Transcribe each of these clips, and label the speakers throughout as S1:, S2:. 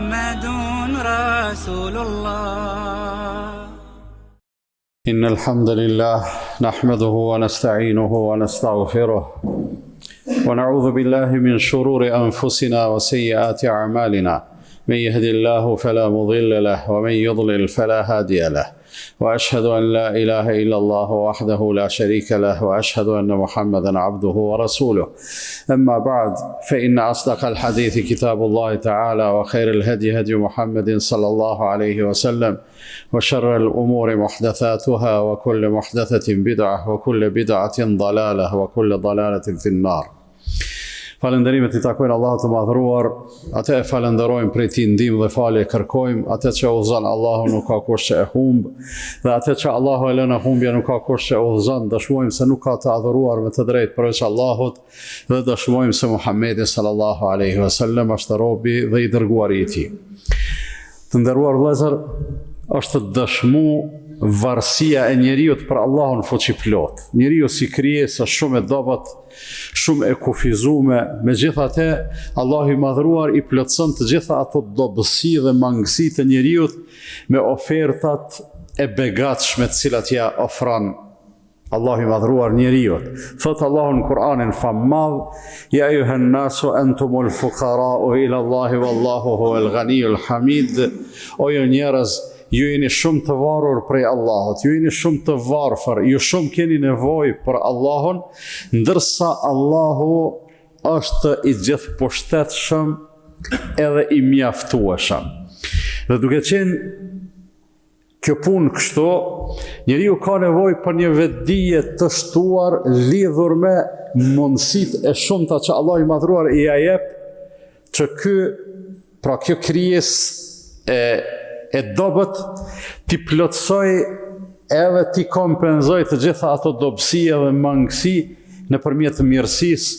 S1: محمد رسول الله.
S2: إن الحمد لله نحمده ونستعينه ونستغفره ونعوذ بالله من شرور أنفسنا وسيئات أعمالنا، من يهد الله فلا مضل له ومن يضلل فلا هادي له، وأشهد أن لا إله إلا الله وحده لا شريك له، وأشهد أن محمدا عبده ورسوله. أما بعد، فإن أصدق الحديث كتاب الله تعالى، وخير الهدي هدي محمد صلى الله عليه وسلم، وشر الأمور محدثاتها، وكل محدثة بدعة، وكل بدعة ضلالة، وكل ضلالة في النار. Falënderimet I takojnë Allahut të madhruar, atë e falenderojmë prej Tij ndihmë dhe falje kërkojmë, atë që udhëzon Allahu nuk ka kush që e humb, dhe atë që Allahu e lën e humbja nuk ka kush që udhëzon. Dëshmojmë se nuk ka të adhuruar me të drejtë përveç Allahut, dhe dëshmojmë se Muhamedi sallallahu alaihi wasallam është robi dhe I dërguari I Tij. Të nderuar vëllezër, është dëshmu varësia e njeriut për Allahun fuqiplot. Njeriu si krijesë është shumë e dobët, shumë e kufizume, megjithatë Allahu I madhruar I plotson të gjitha ato dobësi dhe mangësi të njeriut me ofertat e begatshme të cilat ja ofron Allahu I madhruar njeriut. Thot Allahu në Kur'anin famadh: Ja ayuhan nasu antumul fuqara'u ila Allahi wallahu huwal ghaniyyul hamid. O ju njerëz, ju jeni shumë të varur prej Allahut, ju jeni shumë të varfër, ju shumë keni nevojë për Allahun, ndërsa Allahu është I gjithë pushtetshëm edhe I mjaftueshëm. Dhe duke qenë kjo punë kështu, njeriu ka nevojë për një vetdije të shtuar lidhur me mundësitë e shumta që Allahu I madhruar I ja jep, që kjo krijesë e dobët ti plotsoj edhe ti kompenzoj të gjitha ato dobësi dhe mangësi nëpërmjet mirësisë,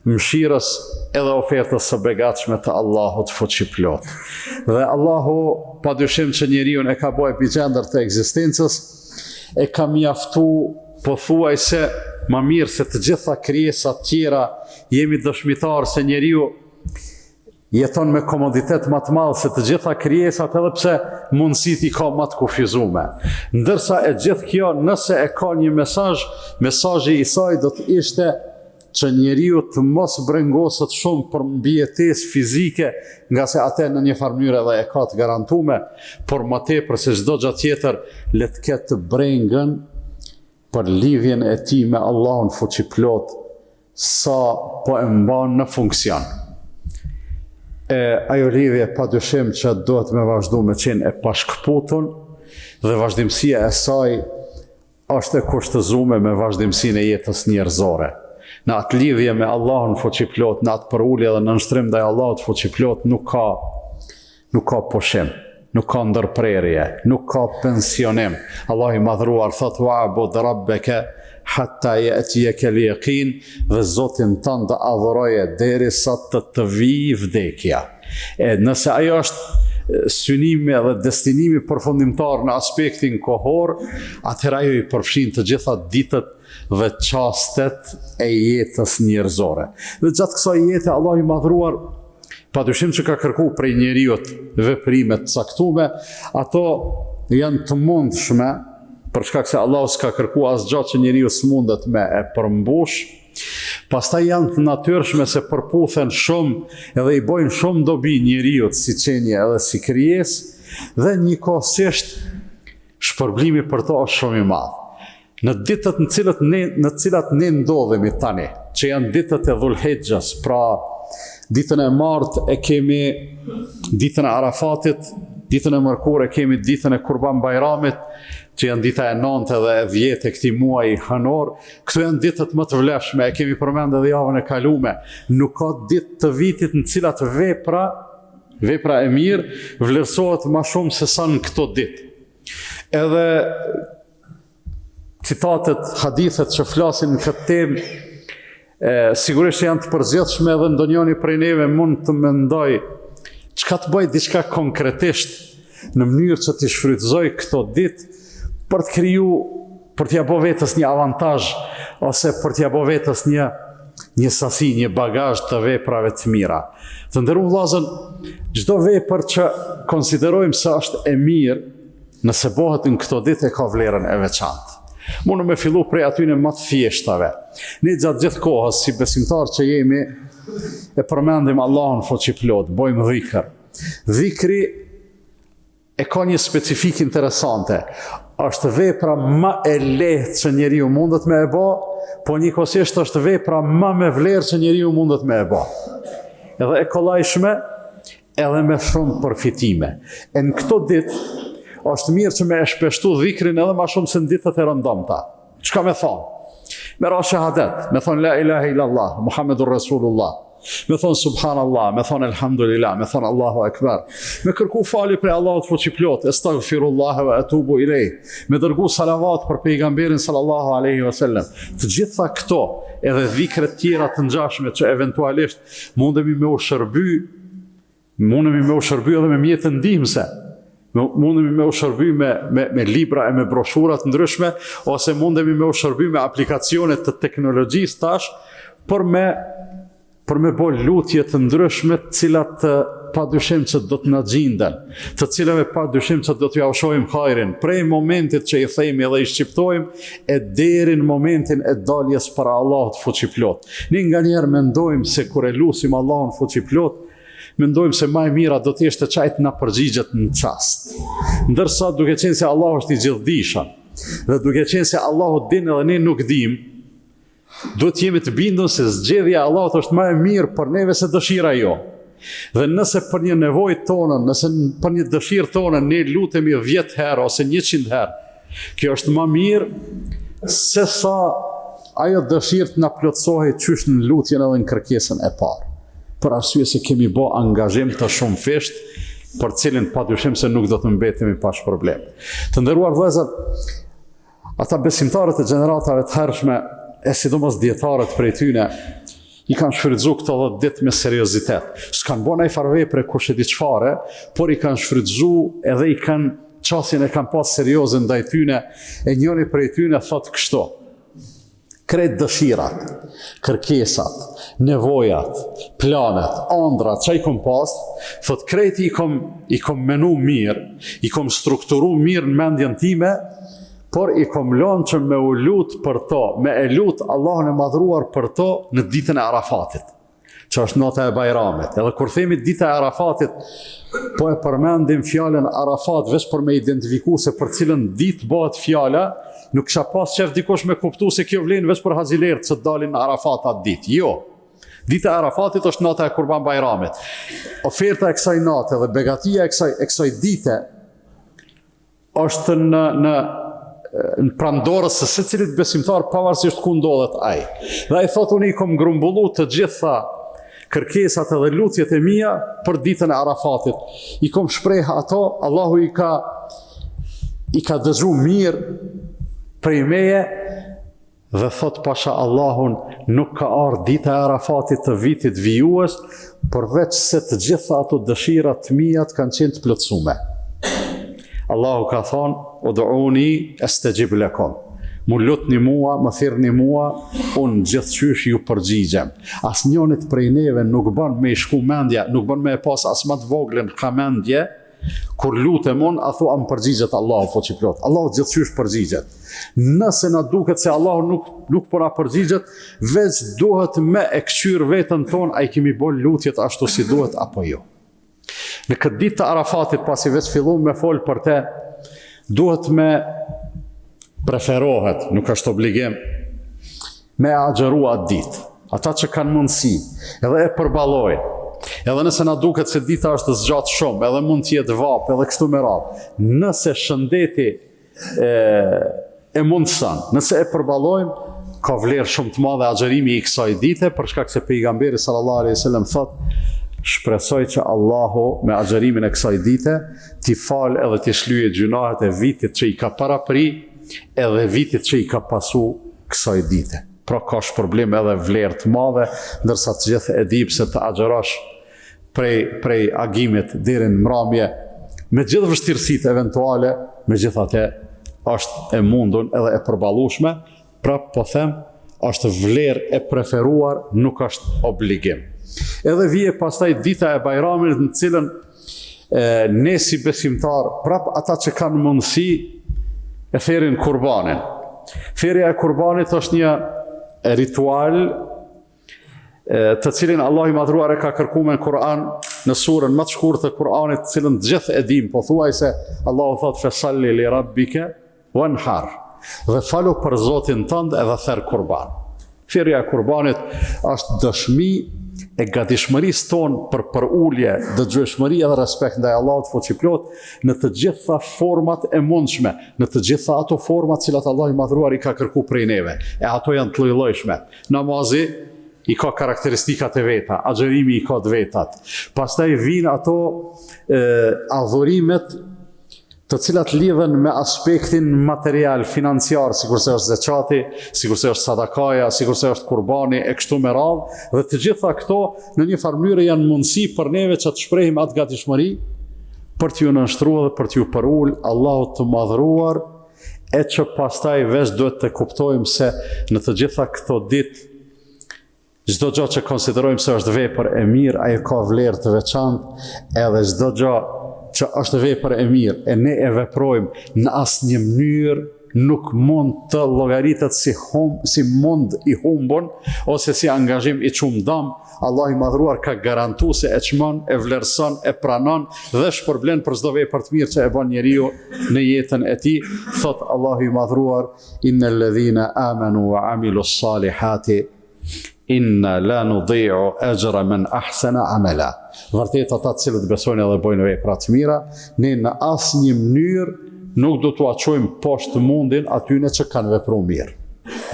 S2: mëshirës edhe ofertës së begatshme të Allahut fuqiplot. Dhe Allahu padyshim që njeriun e ka bërë epiqendër të ekzistencës, e ka mjaftu pothuajse më mirë se të gjitha krijesat tjera. Jemi dëshmitar se njeriu jeton me komoditet më të madh se të gjitha krijesat, edhe pse mundësitë I ka më të kufizume. Ndërsa e gjithë kjo, nëse e ka një mesazhi I saj do të ishte që njeriu të mos brengoset shumë për mbijetesë fizike, nga se atë në një farë mënyrë edhe e ka të garantuar, por më tepër se çdo gjë tjetër, le të ketë brengën për lidhjen e tij me Allahun fuqiplot, sa po e mban në funksion. Ajo lidhje padyshim që duhet me vazhdu me qenë e pashkputur, dhe vazhdimësia e saj është e kushtëzuar me vazhdimësinë e jetës njerëzore. Në atë lidhje me Allahun fuqiplot, në atë përulje dhe nënshtrim ndaj Allahut fuqiplot nuk ka pushim, nuk ka ndërprerje, nuk ka pensionim. Allahu I madhruar thot: "Wa'bud rabbaka hatta ya'tiyaka al-yaqin", dhe Zotin tënd të adhuroje derisa të vijë vdekja. Nëse ajo është synimi dhe destinimi përfundimtar në aspektin kohor, atëherë ajo I përfshin të gjitha ditët dhe çastet e jetës njerëzore. Dhe gjatë kësaj jete Allahu I madhruar padyshim që ka kërkuar prej njeriut veprime të caktuara, ato janë të mundshme, për shkak se Allahu s'ka kërkuar asgjë që njeriu s'mundet me e përmbush. Pastaj janë të natyrshme se përputhen shumë edhe I bojnë shumë dobi njeriut si qenje edhe si krijesë, dhe njëkohësisht shpërblimi për to është shumë I madh. Në ditët në cilat ne ndodhemi tani, që janë ditët e Dhulhijhes, pra ditën e martë e kemi ditën e Arafatit, ditën e mërkurë e kemi ditën e Kurban Bajramit, që janë dita e 9 dhe e 10 e këtij muaji hënor. Këto janë ditët më të vlefshme, e kemi përmendur edhe javën e kaluar. Nuk ka ditë të vitit në cilat vepra e mirë vlerësohet më shumë se sa në këto ditë. Edhe citatet, hadithet që flasin në këtë temë, sigurisht janë të përzgjedhshme dhe ndonjëri prej neve mund të mendoj çka të bëj diçka konkretisht në mënyrë që të shfrytëzoj këto ditë për të t'ia bë vetës një avantazh ose për t'ia bë vetës një sasi, një bagazh të veprave të mira. Të nderuar vëllezër, çdo vepër që konsiderojmë se është e mirë, nëse bëhet në këto ditë e ka vlerën e veçantë. Mundu me fillu prej atyne më të thjeshtave. Ne gjatë gjithë kohës, si besimtar që jemi, e përmendim Allahun fuqiplot, bojmë dhikr. Dhikri e ka një specifik interesante. Është vepra më e lehtë që njeriu mundet me e bë, po njëkohësisht është vepra më me vlerë që njeriu mundet me e bë. Edhe e kollajshme, edhe me shumë përfitime. E në këto ditë është mirë që me e shpeshtu dhikrin edhe ma shumë se në ditët e rëndomta. Çka me thonë? Me ra shahadet, me thonë la ilaha illallah, Muhammedur Rasulullah, me thonë subhanallah, me thonë elhamdulillah, me thonë Allahu Akbar, me kërku fali për Allahut fuqiplot, astaghfirullah wa atubu ilej, me dërgu salavat për pejgamberin sallallahu alaihi wasallam. Të gjitha këto, edhe dhikret tjera të ngjashme që eventualisht mundemi me u shërby edhe me mjetë ndihmëse. Mundemi me u shërby me libra e me broshurat ndryshme, ose mundemi me u shërby me aplikacionet të teknologjisë tash, për me bo lutje të ndryshme, të cilat padyshim që do të na gjinden, të cilave padyshim që do t'ju aushojmë hajrin, prej momentit që i themi edhe i shqiptojmë, e deri në momentin e daljes para Allahut fuqiplot. Ne nganjëherë mendojmë se kur e lusim Allahun fuqiplot, mendojmë se më e mira do të ishte çajt na përgjigjet në çast. Ndërsa duke qenë se Allahu është i gjithdijshëm, dhe duke qenë se Allahu din edhe ne nuk dim, duhet jemi të bindur se zgjedhja e Allahut është më e mirë për neve se dëshira jo. Dhe nëse për një nevojë tonë, nëse për një dëshirë tonë ne lutemi 10 herë ose 100 herë, kjo është më mirë se sa ajo dëshirë të na plotësohej qysh në lutjen edhe në kërkesën e parë. Për arsye se kemi bë angazhim të shumë fisht, për cilin padyshim se nuk do të mbetemi pash problem. Të nderuar vëllezër, ata besimtarët e gjeneratave të hershme, e sidomos dietarët prej tyne, i kanë shfrytzu këto 10 ditë me seriozitet. S'kan bën ai farë vepre kush e di çfarë, por i kanë shfrytzu edhe i kanë çastin e kanë pas serioze ndaj tyne, e njëri prej tyne thotë kështu: krejt dëshirat, kërkesat, nevojat, planet, ëndrat, që i kom pas, thot krejti i kom menu mirë, i kom strukturu mirë në mendjen time, por i kom lënë që me u lut për to, me e lut Allahun e madhruar për to në ditën e Arafatit, që është nota e Bajramit. Edhe kur themi dita e Arafatit, po e përmendim fjalën Arafat veç për me identifiku se për cilën ditë bëhet fjala, nuk kisha pas qef dikush me kuptu se kjo vlen veç për haxhilerët që dalin në Arafat atë ditë. Jo. Dita e Arafatit është nata e Kurban Bajramit. Oferta e kësaj nate dhe begatia e kësaj dite është në prandorës së secilit besimtar pavarësisht ku ndodhet ai. Dhe ai thotë unë i kom grumbullu të gjitha kërkesat edhe lutjet e mia për ditën e Arafatit. I kom shpreh ato, Allahu i ka dëgju mirë prej meje, dhe thot pasha Allahun nuk ka ardhur dita e Arafatit të vitit vijues, përveç se të gjitha ato dëshirat të mia kanë qenë të plotësuara. Allahu ka thonë: "Ud'uni astajib lakum." Mu lutni mua, më thirrni mua, unë gjithçysh ju përgjigjem. Asnjënit prej neve nuk bën me i shku mendja, nuk bën me e pas as më të voglën mendje, kur lutem unë, a thua më përgjigjet Allahu fuqiplot. Allahu gjithçysh përgjigjet. Nëse na duket se Allahu nuk po na përgjigjet, veç duhet me e kqyr veten tonë, a i kemi bën lutjet ashtu si duhet apo jo. Në këtë ditë të Arafatit, pasi veç filluam me fol për te, duhet me preferohet, nuk është obligim, me agjeru atë ditë. Ata që kanë mundësi, edhe e përballojnë, edhe nëse na duket se dita është zgjatë shumë, edhe mund të jetë vapë, edhe kështu me radhë. Nëse shëndeti e mundëson, nëse e përballojmë, ka vlerë shumë të madhe agjerimi i kësaj dite, për shkak se pejgamberi sallallahu alaihi wasallam thotë: shpresoj që Allahu me agjerimin e kësaj dite t'i falë edhe t'i shlyejë gjunahet e vitit që i ka parapri, edhe vitit që i ka pasu kësaj dite. Pra ka shpërblim edhe vlerë të madhe, ndërsa të gjithë e di pse të agjerosh prej agimit deri në mramje, me gjithë vështirësitë eventuale, megjithatë është e mundun edhe e përballueshme. Pra po them, është vlerë e preferuar, nuk është obligim. Edhe vije pastaj dita e Bajramit në cilën ne si besimtar, prap ata që kanë mundësi e therin kurbanin. Therja e kurbanit është një ritual të cilin Allah i madhruar e ka kërkuar në Kur'an në surën më të shkurtër të Kur'anit, të cilën të gjithë e dim, pothuajse Allahu thot fesalli li rabbika wanhar, dhe falu për Zotin tënd edhe therr kurban. Therja e kurbanit është dëshmi e gatishmërisë tonë për ulje, dëgjueshmëri edhe respekt ndaj Allahut fuqiplot në të gjitha format e mundshme, në të gjitha ato format cilat Allah i madhruar i ka kërkuar prej neve. E ato janë të lloj-llojshme. Namazi i ka karakteristikat e veta, agjerimi i ka të vetat. Pastaj vinë ato adhurimet të cilat lidhen me aspektin material, financiar, sikurse është zeqati, sikurse është sadakaja, sikurse është kurbani, e kështu me radhë, dhe të gjitha këto në një farë mënyrë janë mundësi për neve që të shprehim atë gatishmëri për t'ju nënshtruar dhe për t'ju përul Allahut të madhruar, e që pastaj veç duhet të kuptojmë se në të gjitha këto ditë çdo gjë që konsiderojmë se është vepër e mirë, ajo ka vlerë të veçantë, edhe çdo gjë që është vepër e mirë e ne e veprojmë në asnjë mënyrë nuk mund të llogaritet si mund i humbon ose si angazhim i çumdam. Allah i madhruar ka garantuar se e çmon, e vlerëson, e pranon dhe shpërblen për çdo vepër të mirë që e bën njeriu në jetën e tij. Thot Allah i madhruar: innal ladhina amanu wa amilus salihati inna la nudhi'u ajra man ahsana amala. Vërtet ata të cilët besojnë edhe bojnë vepra të mira, ne në asnjë mënyrë nuk do t'u çojmë poshtë mundin atyne që kanë vepruar mirë.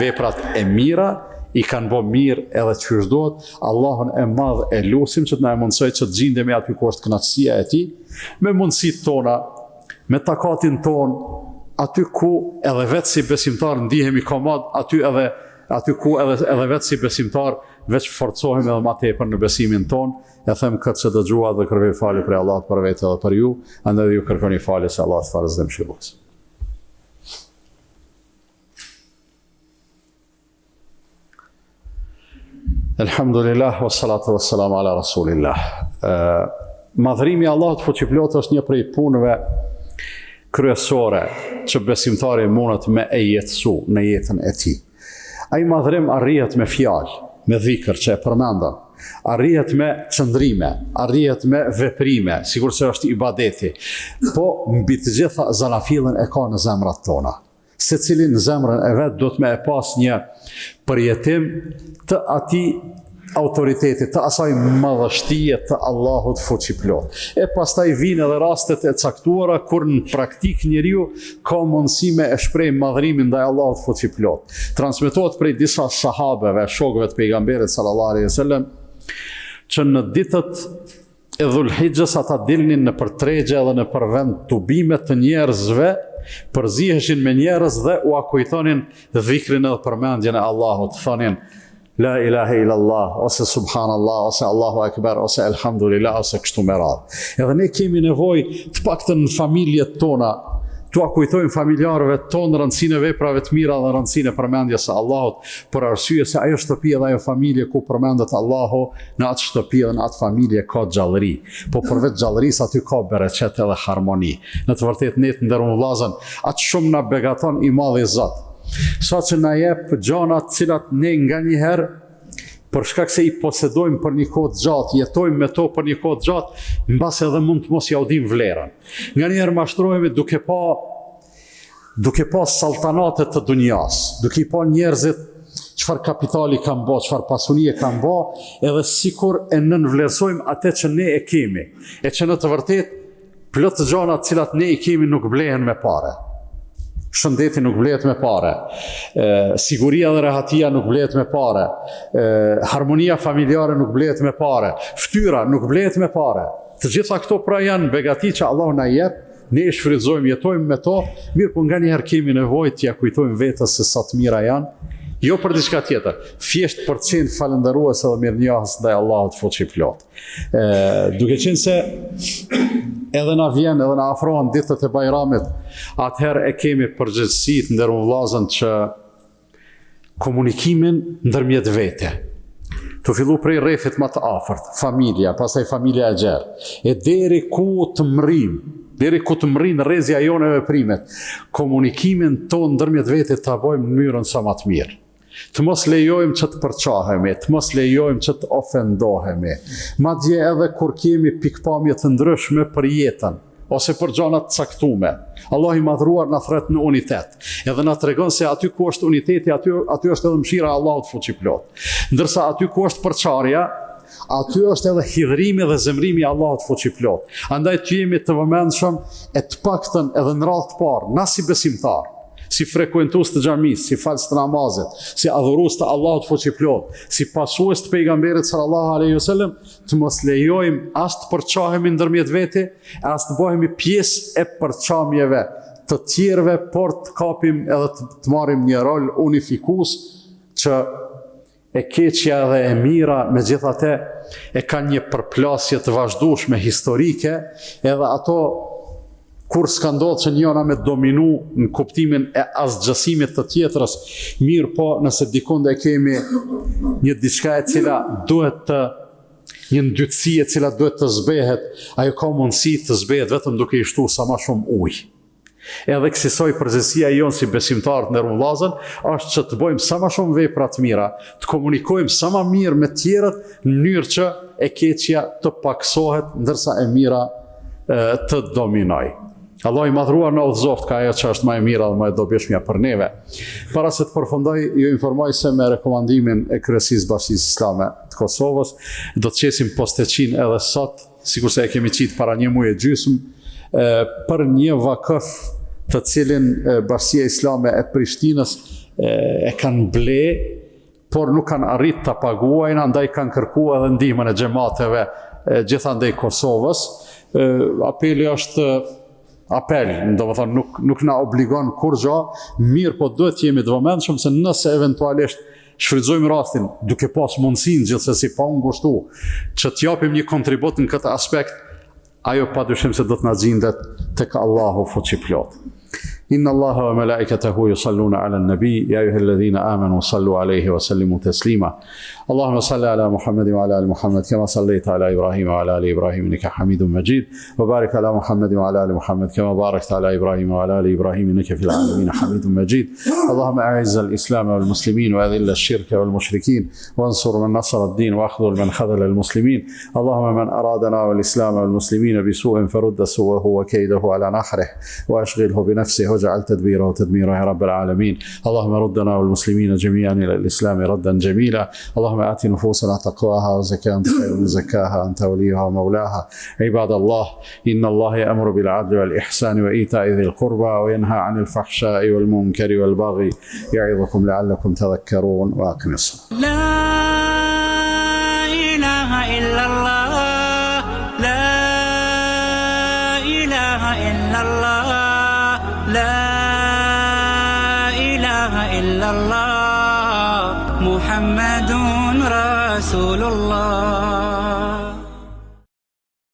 S2: Veprat e mira i kanë bërë mirë edhe çysh duhet. Allahun e madh e lutim që të na mundsoj që të gjindemi aty ku është kënaqësia e tij, me mundësitë tona, me takatin ton, aty ku edhe vetë si besimtar ndihemi komod, aty ku edhe vetë si besimtar veç forcohemi edhe ma tepër në besimin ton. E them këtë që dëgjua dhe kërkoj falje për Allahut për vete dhe për ju, andaj ju kërkoni falje se Allah të farës dhe mëshirues. Elhamdulillah, wassalatu wassalamu ala rasulillah. Madhrimi Allahut fuqiplot është një prej punëve kryesore që besimtari mundet me e jetësu në jetën e tij. Ai madhrim arrihet me fjalë, me dhikr që e përmendëm, arrihet me qëndrime, arrihet me veprime, sikurse është ibadeti, po mbi të gjitha zanafillën e ka në zemrat tona. Secili në zemrën e vet do të me e pas një përjetim të atij autoriteti, të asaj madhështie të Allahut fuqiplot. E pastaj vinë edhe rastet e caktuara kur në praktik njeriu ka mundësi me e shpreh madhrimin ndaj Allahut fuqiplot. Transmetohet prej disa sahabeve, shokëve të pejgamberit sallallahu alaihi wasallam, që në ditët e Dhulhijhes ata dilnin në përtregje edhe në përvend tubime të njerëzve, përziheshin me njerëz dhe u akujtonin dhikrin edhe përmendjen e Allahut, thonin La ilaha illallah, ose subhanallah, ose Allahu akbar, ose elhamdulillah, ose kështu me radhë. Edhe ne kemi nevojë të paktën në familjet tona, t'u kujtojmë familjarëve tonë rëndësinë e veprave të mira dhe rëndësinë e përmendjes së Allahut, për arsye se ajo shtëpi dhe ajo familje ku përmendet Allahu, në atë shtëpi dhe në atë familje ka gjallëri. Po përveç gjallërisë aty ka bereqet edhe harmoni. Në të vërtetë ne të nderuar vëllezër, atë shumë na begaton i madhi Zot. Sa që na jep gjana të cilat ne nganjëherë për shkak se i posedojmë për një kohë të gjatë, jetojmë me to për një kohë të gjatë, mbas edhe mund të mos ja u dim vlerën. Nganjëherë mashtrohemi duke pa saltanate të dunjas, duke pa njerëzit çfarë kapitali kanë bë, çfarë pasunie kanë bë, edhe sikur e nënvlerësojmë atë që ne e kemi, e që në të vërtetë plot gjana të cilat ne i kemi nuk blehen me parë. Shëndeti nuk blehet me parë, siguria dhe rehatia nuk blehet me parë, harmonia familjare nuk blehet me parë, ftyra nuk blehet me parë. Të gjitha këto pra janë begati që Allah na jep, ne i shfrytëzojmë, jetojmë me to, mirë po nganjëherë kemi nevojë t'ia kujtojmë vetes se sa të mira janë, jo për diçka tjetër, thjesht për të qenë falëndërues edhe mirënjohës ndaj Allahut fuqiplot. Duke qenë se edhe na vjen, edhe na afrohen ditët e Bajramit, atëherë e kemi përgjegjësi të nderuar vëllezër që komunikimin ndërmjet vete. Të fillu prej rrethit më të afërt, familja, pastaj familja e gjerë, e deri ku të mrin rrezja jone veprimet, komunikimin tonë ndërmjet vete ta bëjmë në mënyrën sa më të mirë. Të mos lejojmë që të përqahemi, të mos lejojmë që të ofendohemi, madje edhe kur kemi pikpamje të ndryshme për jetën, ose për gjana të caktume. Allah i madhruar na thret në unitet, edhe na tregon se aty ku është uniteti, aty është edhe mëshira e Allahut fuqiplot. Ndërsa aty ku është përçarja, aty është edhe hidhrimi dhe zemrimi i Allahut fuqiplot. Andaj të jemi të vëmendshëm e të paktën edhe në radhë të parë, na si besimtar, si frekuentues të xhamisë, si falës të namazit, si adhurues të Allahut fuqiplot, si pasues të pejgamberit sallallahu alaihi wasallam, të mos lejojmë as të përçahemi ndërmjet vete, as të bëhemi pjesë e përçamjeve të tjerëve, por të kapim edhe të marrim një rol unifikues që e keqja dhe e mira megjithatë e kanë një përplasje të vazhdueshme historike, edhe ato kur s'ka ndodhë që njëna me dominu në kuptimin e asgjësimit të tjetrës, mirë po nëse dikonde kemi një diçka e cila duhet të, një ndytësi e cila duhet të zbehet, ajo ka mundësi të zbehet vetëm duke i shtu sa ma shumë ujë. Edhe kësaj përgjegjësia jonë si besimtarë në rrumëllazën është që të bëjmë sa ma shumë vepra të mira, të komunikojmë sa ma mirë me tjerët në mënyrë që e keqja të paksohet ndërsa e mira të dominoj. Allah i madhruar në udhëzoft ka ajo që është më e mira dhe më e dobishmja për neve. Para se të përfundoj, ju informoj se me rekomandimin e Kryesisë Bashkisë Islame të Kosovës, do të qesim posteqin edhe sot, sikur se e kemi qitë para një muaj e gjysmë, për një vakëf të cilin Bashkia Islame e Prishtinës e kanë ble, por nuk kanë arrit të paguajnë, andaj kanë kërkuar edhe ndihmën e xhamateve gjithandej Kosovës. Apeli është apel, do të thonë nuk na obligon kur gjë, mirë po duhet jemi të vëmendshëm se nëse eventualisht shfrytëzojmë rastin duke pas mundësinë gjithsesi pa u ngushtu që të japim një kontribut në këtë aspekt, ajo padyshim se do të na xhindet tek Allahu fuqiplot. Inna Allaha wa malaikatahu yusalluna ala an-nabi ya ayyuhalladhina amanu sallu alayhi wa sallimu taslima. Allahumma salli ala Muhammad wa ala ali Muhammad kama sallaita ala Ibrahim wa ala ali Ibrahim innaka Hamidum Majid wa barik ala Muhammad wa ala ali Muhammad kama barakta ala Ibrahim wa ala ali Ibrahim innaka fil alamin Hamidum Majid. Allahumma a'izz al-islam wal muslimin wa adhill ash-shirka wal mushrikeen wansur man nasara ad-din wa akhdhul man khadhala al-muslimin. Allahumma man aradana wal islam wal muslimin bisu'in farudda su'ahu wa kaydahu ala nahrihi wa ashghilhu bi nafsihi واجعل تدبيره وتدميره يا رب العالمين. اللهم ردنا والمسلمين جميعا إلى الإسلام ردا جميلا. اللهم آت نفوسنا تقواها وزكاها أنت خير من زكاها أنت وليها ومولاها. عباد الله إن الله يأمر بالعدل والإحسان وإيتاء ذي القربى وينهى عن الفحشاء والمنكر والبغي يعظكم لعلكم تذكرون وأقم الصلاة.
S1: لا إله إلا الله لا إله إلا الله لا إله إلا الله محمد رسول الله.